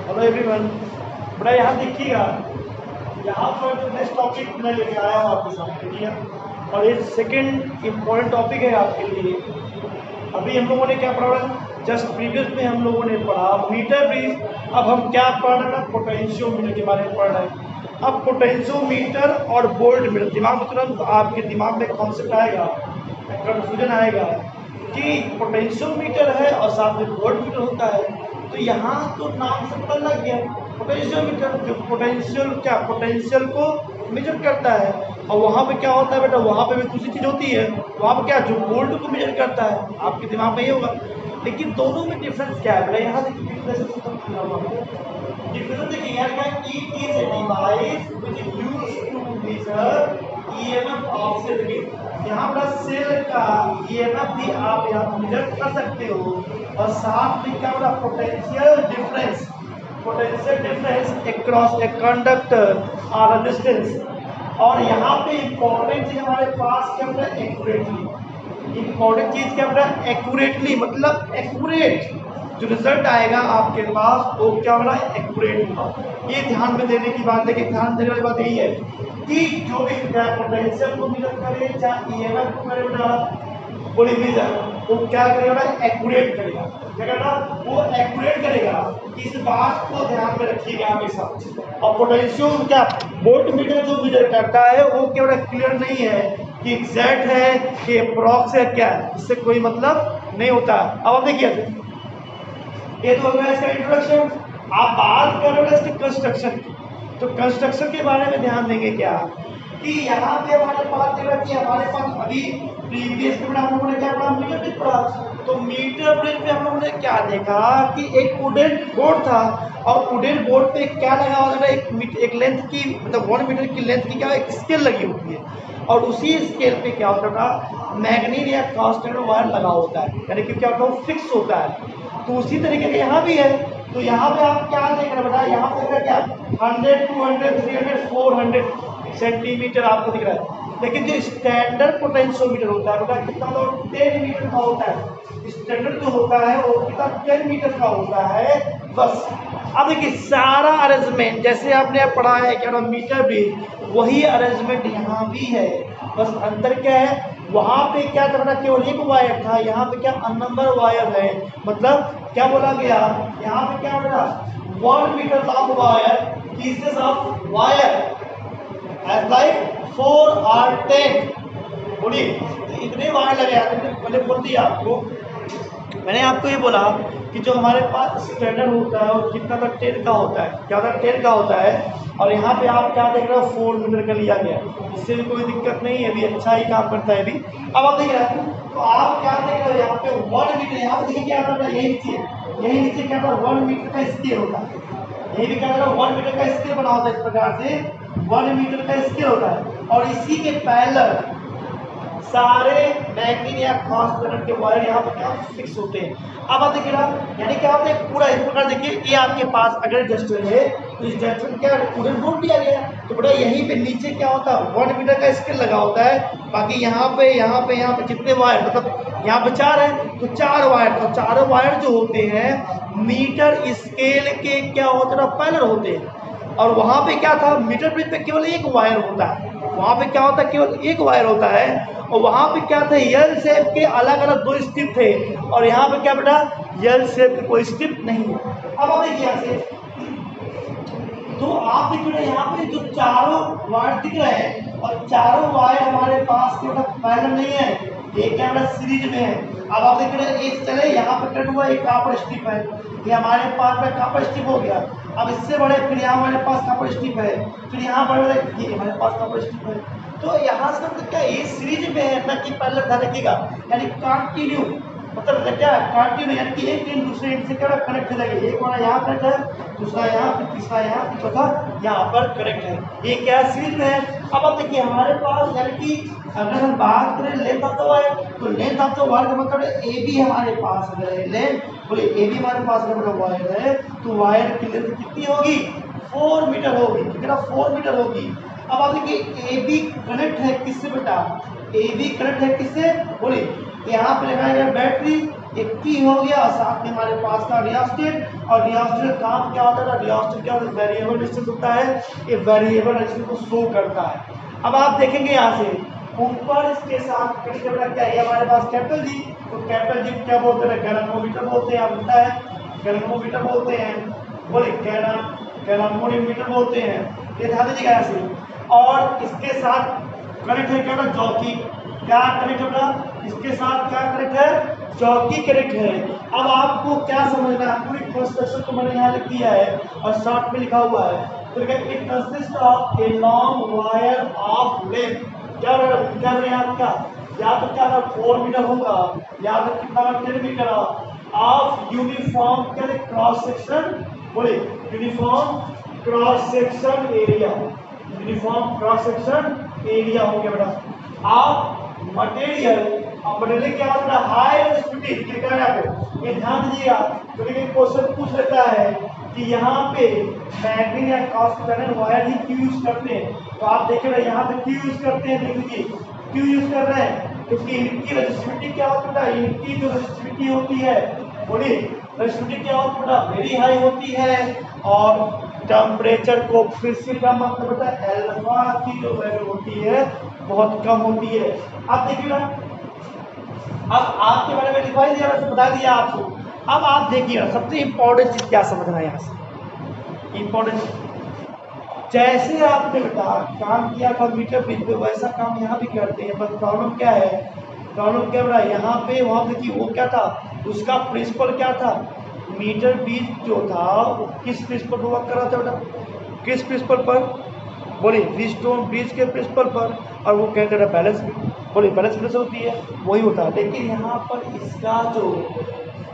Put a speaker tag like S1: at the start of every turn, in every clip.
S1: Hello everyone. बड़ा यहाँ देखिएगा, यहाँ पर जो नेक्स्ट टॉपिक मैं लेके आया हूँ आपके सामने, ठीक है। और ये सेकंड इम्पोर्टेंट टॉपिक है आपके लिए। अभी हम लोगों ने क्या पढ़ा, जस्ट प्रीवियस में हम लोगों ने पढ़ा मीटर ब्रिज। अब हम क्या पढ़ रहे हैं, पोटेंशियोमीटर के बारे में पढ़ रहे हैं। अब पोटेंशियोमीटर और वोल्ट मीटर, दिमाग में तुरंत आपके दिमाग में कॉन्सेप्ट आएगा, कंफ्यूजन आएगा कि पोटेंशियोमीटर है और साथ में वोल्ट मीटर होता है। तो यहाँ तो नाम से पता लग गया, पोटेंशियोमीटर जो पोटेंशियल क्या पोटेंशियल को मेजर करता है। और वहाँ पे क्या होता है बेटा, वहाँ पे भी दूसरी चीज़ होती है, वहाँ पे क्या जो वोल्ट को मेजर करता है, आपके दिमाग में ये होगा। लेकिन दोनों में डिफरेंस क्या है बेटा, यहाँ देखिए डिफरेंस देखिए यार, क्या it is a device which is used to measure EMF of cell. यहाँ पर सेल का ईएमएफ भी आप यहाँ मेजर कर सकते हो। और साथ में क्या बोला, potential difference across a conductor और रेजिस्टेंस। और यहाँ पे इम्पोर्टेंट चीज हमारे पास क्या बोला, एक्यूरेटली। इम्पोर्टेंट चीज क्या बोला, एक्यूरेटली, मतलब एक्यूरेट जो रिजल्ट आएगा आपके पास वो क्या बोला, एक्यूरेट होगा। ये ध्यान में देने की बात है कि ध्यान देने वाली बात यही है कि जो भी पोटेंशियल को मेजर करे, चाहे ईएमएफ को करे बेटा, वो क्या करेगा, एक्यूरेट करेगा। क्या करेगा, वो एक्यूरेट करेगा। इस बात को ध्यान में रखिएगा हमेशा। और पोटेंशियल क्या वोल्ट मीटर जो मेजर करता है वो क्या क्लियर नहीं है कि एग्जैक्ट है कि अप्रॉक्स है, क्या है, इससे कोई मतलब नहीं होता। अब आप देखिए, ये तो हो गया इसका इंट्रोडक्शन। आप बात कर रहे हो इसके कंस्ट्रक्शन की, तो कंस्ट्रक्शन के बारे में ध्यान देंगे क्या कि यहाँ पे हमारे पास हमारे पास अभी प्रीवियस में हम लोगों ने क्या पढ़ा, मीटर ब्रिज पढ़ा। तो मीटर ब्रिज में हम लोगों ने क्या देखा कि एक वुडन बोर्ड था, और वुडन बोर्ड पे क्या लगा होता है, एक लेंथ की, मतलब 1 मीटर की लेंथ की क्या एक स्केल लगी होती है। और उसी स्केल पे क्या होता था, मैग्नीट या कांस्टेंट वायर लगा होता है, यानी कि क्या होता है, फिक्स होता है। तो उसी तरीके से यहाँ भी है। तो यहाँ पे आप क्या देख रहे हैं बेटा, यहाँ पे क्या 100, 200, 300, 400 सेंटीमीटर आपको दिख रहा है। लेकिन जो स्टैंडर्ड पोटेंशियोमीटर होता है बेटा, कितना होता है, 10 मीटर का होता है। स्टैंडर्ड जो होता है वो कितना 10 मीटर का होता है बस। अब देखिए सारा अरेंजमेंट जैसे आपने पढ़ा है क्या मीटर ब्रिज, वही अरेंजमेंट यहाँ भी है। बस अंतर क्या है, वहाँ पे क्या था बेटा, केवल एक वायर था, यहाँ पे क्या अननंबर वायर है। मतलब क्या बोला गया, यहाँ पे क्या बेटा 1 meter long wire, pieces of wire as like 4 और 10। बोलिए इतने वायर लगे हैं। मैंने बोल दिया आपको, मैंने आपको ये बोला कि जो हमारे पास स्टैंडर्ड होता है वो कितना तक 10 का होता है, क्या होता है 10 का होता है। और यहाँ पे आप क्या देख रहे हो, 4 मीटर का लिया गया, इससे भी कोई दिक्कत नहीं है, अभी अच्छा ही काम करता है अभी। अब आप देख रहे हैं, तो आप क्या देख रहे हो यहाँ पे 1 मीटर, यहाँ पे देखिए क्या होता है, यही नीचे क्या होता है 1 मीटर का स्केल होता है। यही भी क्या होता है 1 मीटर का स्केल बना होता है, इस प्रकार से 1 मीटर का स्केल होता है। और इसी के पैरेलल सारे मैग्नीट या कांस्टेंट के वायर यहाँ पर क्या फिक्स होते हैं। अब आप देखिए ना, यानी कि आप पूरा इस प्रकार देखिए, ये आपके पास अगर जस्टर है तो इस जस्टर में क्या वुडन बोर्ड दिया गया है। तो बेटा यहीं पे नीचे क्या होता है, 1 मीटर का स्केल लगा होता है। बाकी यहाँ पे जितने वायर, मतलब यहाँ पे 4 है तो 4 वायर, तो चारों वायर जो होते हैं मीटर स्केल के क्या होते हैं, पैरेलल होते हैं। और वहाँ पे क्या था, मीटर ब्रिज पे केवल एक वायर होता है, वहाँ पे क्या होता है, केवल एक वायर होता है। और वहाँ पे क्या था, यल शेप के अलग अलग 2 स्ट्रिप थे, और यहाँ पे क्या बेटा यल शेप के कोई स्ट्रिप नहीं है। अब आप देखिए यहाँ से, तो आप देखिए यहाँ पे जो चारों वायर दिख रहे हैं, और चारों वायर हमारे पास के पैरेलल नहीं है, एक क्या बेटा सीरीज में है। अब आप देख रहे हैं एक चले यहाँ पे कट हुआ, एक कॉपर स्ट्रिप है, ये हमारे पास में कॉपर स्ट्रिप हो गया। अब इससे बड़े फिर यहाँ हमारे पास कॉपर स्ट्रिप है, फिर यहाँ बड़े ये हमारे पास कॉपर स्ट्रिप है। तो यहाँ से मतलब क्या ये सीरीज में है ना कि पैरेलल ध्यान रखिएगा, यानी कंटिन्यू, मतलब क्या कंटिन्यू, यानी कि एक दिन दूसरे एंड से क्या कनेक्ट हो जाएगा। एक वाला यहाँ कनेक्ट है, दूसरा यहाँ, फिर तीसरा यहाँ, फिर चौथा यहाँ पर कनेक्ट है। ये क्या सीरीज में है। अब आप देखिए हमारे पास, यानी कि अगर हम बात करें लेंथ ऑफ द वायर, तो लेंथ ऑफ द वायर का मतलब ए बी हमारे पास है, लेंथ बोले ए बी हमारे पास मतलब वायर है, तो वायर की लेंथ कितनी होगी, 4 मीटर होगी, कितना 4 मीटर होगी। अब आप देखिए ए बी कनेक्ट है किससे बेटा, ए बी कनेक्ट है किससे, बोले यहाँ पे लगाया गया बैटरी, एक की हो गया, साथ में हमारे पास का रियोस्टेट। और रियोस्टेट काम क्या होता है, रियोस्टेट क्या होता है, वेरिएबल रेजिस्टेंस होता है, ये वेरिएबल रेजिस्टेंस को शो करता है। अब आप देखेंगे यहाँ से ऊपर इसके साथ क्या है हमारे पास कैपिटल जी, तो कैपिटल जी क्या बोलते हैं, गैल्वेनोमीटर बोलते हैं, आप होता है गैल्वेनोमीटर बोलते हैं, बोले गैल्वेनोमीटर बोलते हैं, ये ध्यान दीजिएगा ऐसे। और इसके साथ कनेक्ट है क्या, जॉकी, क्या कनेक्ट होगा इसके साथ, क्या कनेक्ट है, जॉकी कनेक्ट है। अब आपको क्या समझना है, पूरी कंस्ट्रक्शन को मैंने यहाँ लिख दिया है और शॉर्ट में लिखा हुआ है। तो it consist of a long wire of length, क्या है आपका, या तो क्या 4 मीटर होगा, या तो कितना 10 metre of uniform cross section, बोले uniform cross section area, uniform cross section area हो गया बेटा। आप मटेरियल, अब मटेरियल क्या होता है, हाई रेजिस्टिविटी, क्या कह रहा है, ये ध्यान दीजिएगा। तो लेकिन क्वेश्चन पूछ लेता है कि यहाँ पे मैग्नीज या कास्ट आयरन वायर ही क्यों यूज करते हैं, तो आप देखें यहाँ पे क्यों यूज करते हैं, देख लीजिए क्यों यूज कर रहे हैं, क्योंकि इनकी रेजिस्टिविटी क्या होता है, इनकी जो रेजिस्टिविटी होती है, बोलिए रेजिस्टिविटी क्या होती है, वेरी हाई होती है। और टेम्परेचर को फिर का मतलब होता है अल्फा की जो वैल्यू होती है बहुत कम होती है। अब देखिए ना, अब आपके बारे में लिखवाई दिया, बता दिया आपको। अब आप देखिए सबसे इंपॉर्टेंट चीज क्या समझना है यहाँ से, इंपॉर्टेंट जैसे आपने बेटा काम किया था मीटर ब्रिज पे, वैसा काम यहाँ भी करते हैं। बस प्रॉब्लम क्या है, प्रॉब्लम क्या बेटा, यहाँ पे वहाँ देखिए वो क्या था, उसका प्रिंसिपल क्या था, मीटर ब्रिज जो था वो किस प्रिंसिपल पर वर्क कर रहा था बेटा, किस प्रिंसिपल पर, बोलिए व्हीटस्टोन ब्रिज के प्रिंसिपल पर। और वो कहते हैं बैलेंस, बोलिए बैलेंस प्रेशर होती है, वही होता है। लेकिन यहाँ पर इसका जो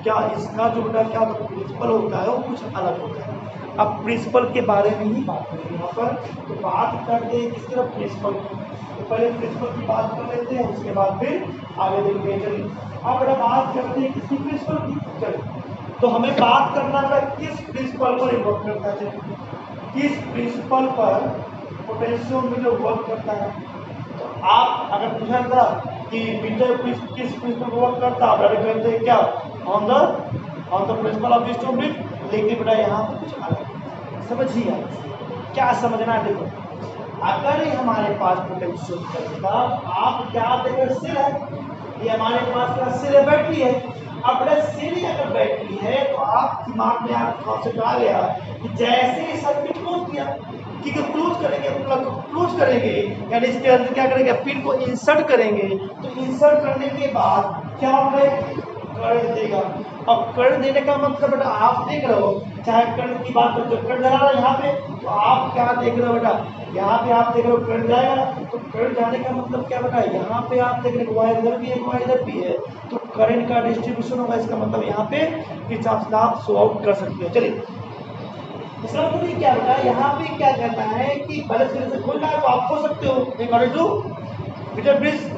S1: क्या, इसका जो बेटा क्या होता है प्रिंसिपल होता है वो कुछ अलग होता है। अब प्रिंसिपल के बारे में ही बात करेंगे यहाँ पर, तो बात करते हैं किस तरह प्रिंसिपल, तो पहले प्रिंसिपल की बात कर लेते हैं, उसके बाद फिर आगे देखते हैं। चलिए अब बेटा बात करते हैं किसी प्रिंसिपल की, चलिए तो हमें बात करना है किस प्रिंसिपल पर वर्क करता है, किस प्रिंसिपल पर पोटेंशियोमीटर वर्क करता है। तो आप अगर पूछा था कि मीटर किस प्रिंसिपल पर वर्क करता है, आप कहते हैं क्या, on the principle of Wheatstone bridge. लेकिन बेटा यहाँ पर कुछ अलग समझिए, क्या समझना है, देखो अगर ये हमारे पास पोटेंशियोमीटर का आप क्या देखो सिर है, ये हमारे पास का सिर है, बैटरी है। अब सिर अगर बैटरी है तो आप दिमाग में आप कॉन्सेप्ट आ गया कि जैसे ही सर्किट क्लोज किया, ठीक है क्लोज करेंगे, क्लोज करेंगे यानी इसके अंदर क्या करेंगे, पिन को इंसर्ट करेंगे। तो इंसर्ट करने के बाद क्या होगा, करंट देगा। अब करंट देने का मतलब बेटा आप देख रहे हो, चाहे करंट की बात करो, करंट जा रहा है यहाँ पे, तो आप क्या देख रहे हो बेटा, यहाँ पे आप देख रहे हो करंट जाएगा। तो करंट जाने का मतलब क्या बेटा, यहाँ पे आप देख रहे हो वायर इधर भी है, वायर इधर भी है, तो करंट का डिस्ट्रीब्यूशन होगा। इसका मतलब यहाँ पे किस आप सो आउट कर सकते हो। चलिए इसका मतलब क्या बेटा, यहाँ पे क्या करना है कि बैलेंस से खोलना है, तो आप खोल सकते हो अकॉर्डिंग टू मीटर ब्रिज।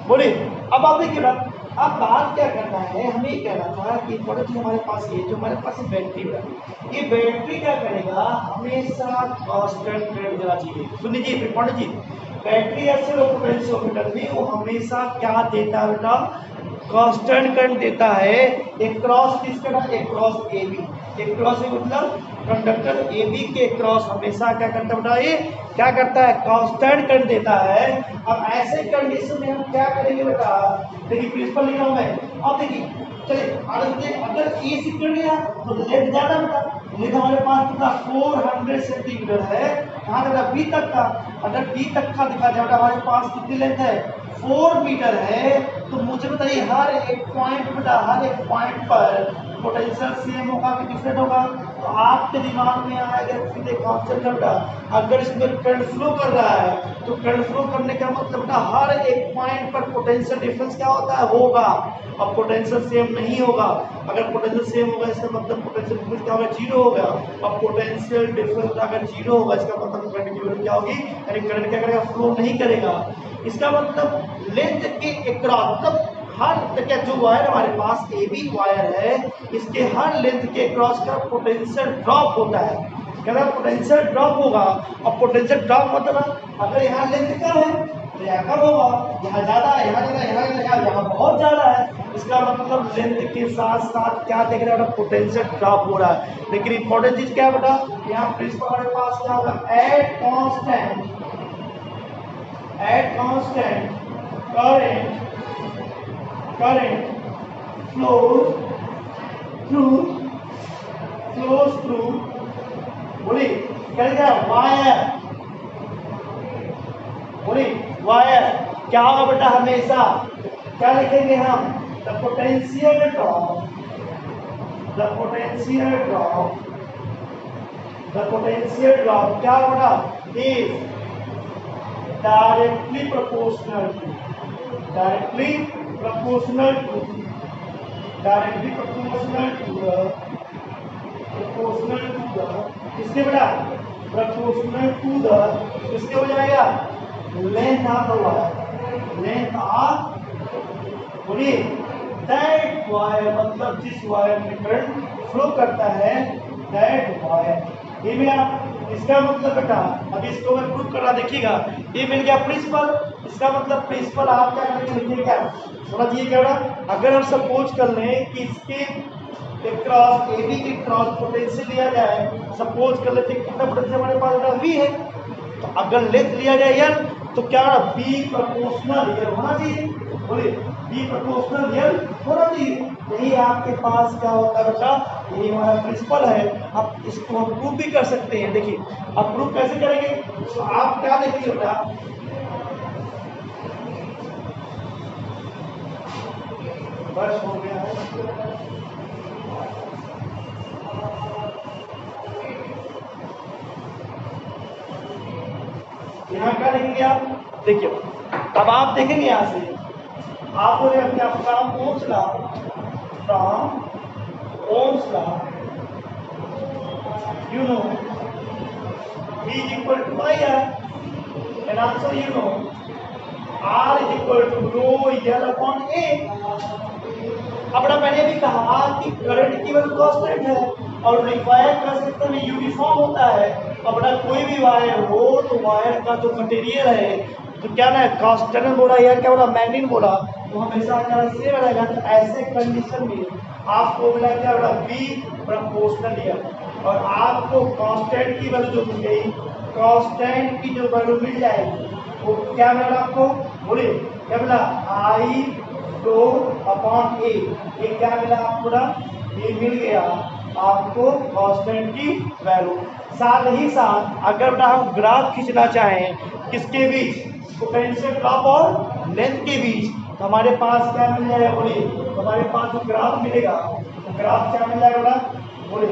S1: बोलिए अब आप देखिए ना, अब बात क्या करना है, हमें ये कहना था कि इंपॉर्टेंट हमारे पास ये जो हमारे पास बैटरी है, ये बैटरी क्या करेगा, हमेशा कांस्टेंट करंट देना चाहिए। सुन लीजिए इंपॉर्टेंट चीज, बैटरी ऐसे पोटेंशियोमीटर में वो हमेशा क्या देता है बेटा, कांस्टेंट करंट देता है। एक क्रॉस किसका, एक क्रॉस ए बी, एक क्रॉस ए मतलब कंडक्टर ए बी के क्रॉस हमेशा क्या करता है बेटा, ये क्या करता है, कांस्टेंट करंट देता है। अब ऐसे कंडीशन में हम क्या करेंगे बेटा, देखिए प्रिंसिपल लिखा हूं मैं। अब देखिए चलिए अगर ए से कर गया तो लेंथ ज्यादा बेटा, लेंथ हमारे पास कितना 400 सेंटीमीटर है, कहाँ तक बी तक का। अगर बी तक का दिखा जाए हमारे पास कितनी लेंथ है, 4 मीटर है। तो मुझे बताइए हर एक पॉइंट बेटा, हर एक पॉइंट पर पोटेंशियल सेम होगा कि डिफरेंट होगा। तो आपके दिमाग में आएगा सीधे कॉन्सेप्ट बेटा, अगर इसमें करंट फ्लो कर रहा है तो करंट फ्लो करने का मतलब बेटा हर एक पॉइंट पर पोटेंशियल डिफरेंस क्या होता है, होगा। अब पोटेंशियल सेम नहीं होगा, अगर पोटेंशियल सेम होगा इसका मतलब पोटेंशियल डिफरेंस क्या होगा, जीरो होगा। अब पोटेंशियल डिफरेंस अगर जीरो होगा इसका मतलब करंट की वैल्यू क्या होगी, यानी करंट क्या करेगा, फ्लो नहीं करेगा। इसका मतलब लेंथ के अक्रॉस, मतलब हर क्या जो वायर हमारे पास ए बी वायर है, इसके हर लेंथ के क्रॉस का पोटेंशियल ड्रॉप होता है। क्या पोटेंशियल ड्रॉप होगा। और पोटेंशियल ड्रॉप मतलब अगर यहाँ लेंथ कम है तो यहाँ कम होगा, यहाँ ज़्यादा है, यहाँ ज़्यादा, यहाँ बहुत ज़्यादा है, इसका मतलब लेंथ के साथ साथ क्या देख रहे हैं, पोटेंशियल ड्रॉप हो रहा है। लेकिन इंपॉर्टेंट चीज क्या है बेटा, यहाँ प्रिंसिपल हमारे पास क्या होगा, at constant current flows through बोली क्या वायर, बोली वायर क्या होगा बेटा, हमेशा क्या लिखेंगे हम, द पोटेंशियल ड्रॉप क्या होगा, इज डायरेक्टली प्रोपोर्शनल टू किसके बेटा, प्रोपोर्शनल टू द किसके हो जाएगा, लेंथ ऑफ बोलिए दैट वायर, मतलब जिस वायर में करंट फ्लो करता है दैट वायर। ये मेरा इसका मतलब बेटा, अभी इसको मैं प्रूव करना देखिएगा, ये मिल गया प्रिंसिपल। इसका मतलब प्रिंसिपल आप क्या करेंगे, लिखिएगा समझिए क्या बेटा, अगर हम सपोज कर लें कि इसके क्रॉस ए बी के क्रॉस पोटेंशियल लिया जाए, सपोज कर लेते कितना पोटेंशियल हमारे पास बेटा V है, तो अगर लेंथ लिया जाए L तो क्या B प्रोपोर्शनल L होना चाहिए, बोलिए B प्रोपोर्शनल L होना चाहिए। यही आपके पास क्या होता है बेटा, ये हमारा प्रिंसिपल है। अब इसको हम प्रूव भी कर सकते हैं, देखिए अब प्रूव कैसे करेंगे, तो आप क्या देखेंगे बेटा, बस हो गया है, यहाँ क्या लिखेंगे आप, देखिए अब आप देखेंगे यहाँ से आप बोले अपने आप from Ohm's law you know V is equal to IR and also you know R is equal to rho L upon A। अपना मैंने भी कहा कि करंट की वैल्यू कांस्टेंट है और वायर का सिस्टम यूनिफॉर्म होता है। अपना कोई भी वायर हो तो वायर का जो मटेरियल है तो क्या ना कांस्टेंट बोला या क्या बोला, मैग्नेट बोला, तो हमेशा क्या सेम रहेगा। तो ऐसे कंडीशन में आपको मिला क्या बोला, B प्रोपोर्शनल L, और आपको कांस्टेंट की वैल्यू जो मिल गई, कांस्टेंट की जो वैल्यू मिल जाएगी वो क्या मिला आपको, बोलिए क्या मिला, I रो अपॉन A। ये क्या मिला आपको ना, ये मिल गया आपको कांस्टेंट की वैल्यू। साथ ही साथ अगर बेटा हम ग्राफ खींचना चाहें किसके बीच, पोटेंशियल ड्रॉप और लेंथ के बीच, तो हमारे पास क्या मिल जाएगा, बोलिए हमारे पास जो ग्राफ मिलेगा, तो ग्राफ क्या मिल जाएगा बेटा, बोलिए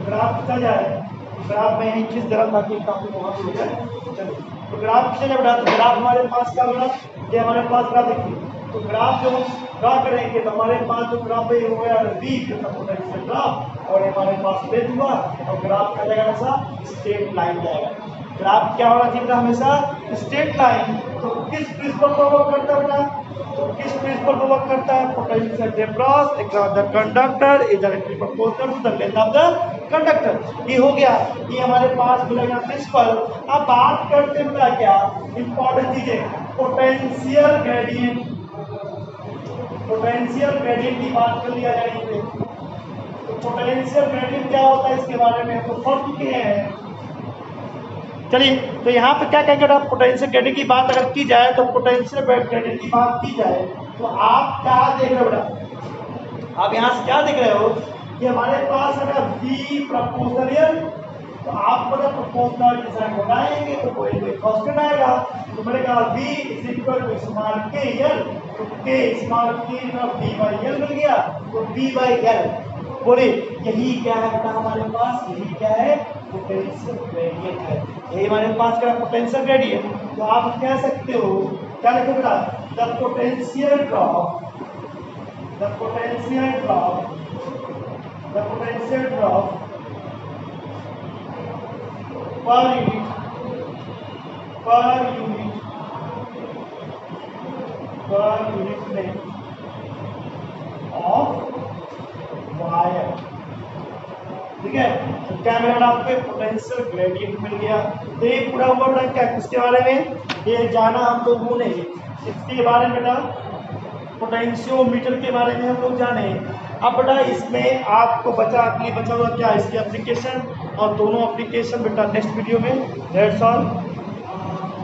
S1: ग्राफ खींचा जाए, ग्राफ में यही खींच दे रहा ताकि काफी बहुत हो जाए। चलो तो ग्राफ खींचा जाए बेटा, तो ग्राफ हमारे पास क्या होगा, ये हमारे पास ग्राफ देखिए, तो ग्राफ जो हम ड्रा करेंगे तो हमारे पास जो ग्राफ है वो है V पोटेंशियल ग्राफ, और हमारे पास लेंथ हुआ, और ग्राफ क्या जाएगा ऐसा स्ट्रेट लाइन जाएगा। ग्राफ क्या होना चाहिए हमेशा स्ट्रेट लाइन। तो किस प्रिंसिपल पर वर्क करता है बेटा, तो किस प्रिंसिपल पर वर्क करता है, potential difference across the conductor is directly proportional to the length of the conductor. ये हो गया, ये हमारे पास मिलेगा प्रिंसिपल। अब बात करते हैं क्या इंपॉर्टेंट चीजें, पोटेंशियल ग्रेडियंट, पोटेंशियल ग्रेडियंट की बात कर लिया जाए तो पोटेंशियल ग्रेडियंट क्या होता है इसके बारे में हम तो पढ़ चुके हैं। चलिए तो यहाँ पे क्या कहेंगे, पोटेंशियल ग्रेडियंट की बात अगर की जाए तो पोटेंशियल ग्रेडियंट की बात की जाए तो आप क्या देख रहे हो बेटा, आप यहाँ से क्या देख रहे हो कि हमारे पास अगर V प्रोपोर्शनल, तो आप मतलब प्रोपोर्शनल डिजाइन बनाएंगे तो कोई कांस्टेंट आएगा, तो मिलेगा V is equal to small k L, तो k स्मॉल k का V by L मिल गया, तो V by L। बोले यही क्या है बेटा हमारे पास, यही क्या है, पोटेंशियल ग्रेडियंट है, यही हमारे पास क्या पोटेंशियल ग्रेडियंट। तो आप कह सकते हो क्या लिखो बेटा, the potential drop per unit length of wire, ठीक है। तो क्या मिला आपको, पोटेंशियल ग्रेडियंट मिल गया। तो ये पूरा हुआ क्या किसके बारे में, ये जाना हम लोगों ने इसके बारे में बेटा पोटेंशियोमीटर के बारे में हम लोग जाने। अब बेटा इसमें आपको बचा हुआ क्या, इसके एप्लीकेशन और दोनों एप्लीकेशन बेटा नेक्स्ट वीडियो में। That's all.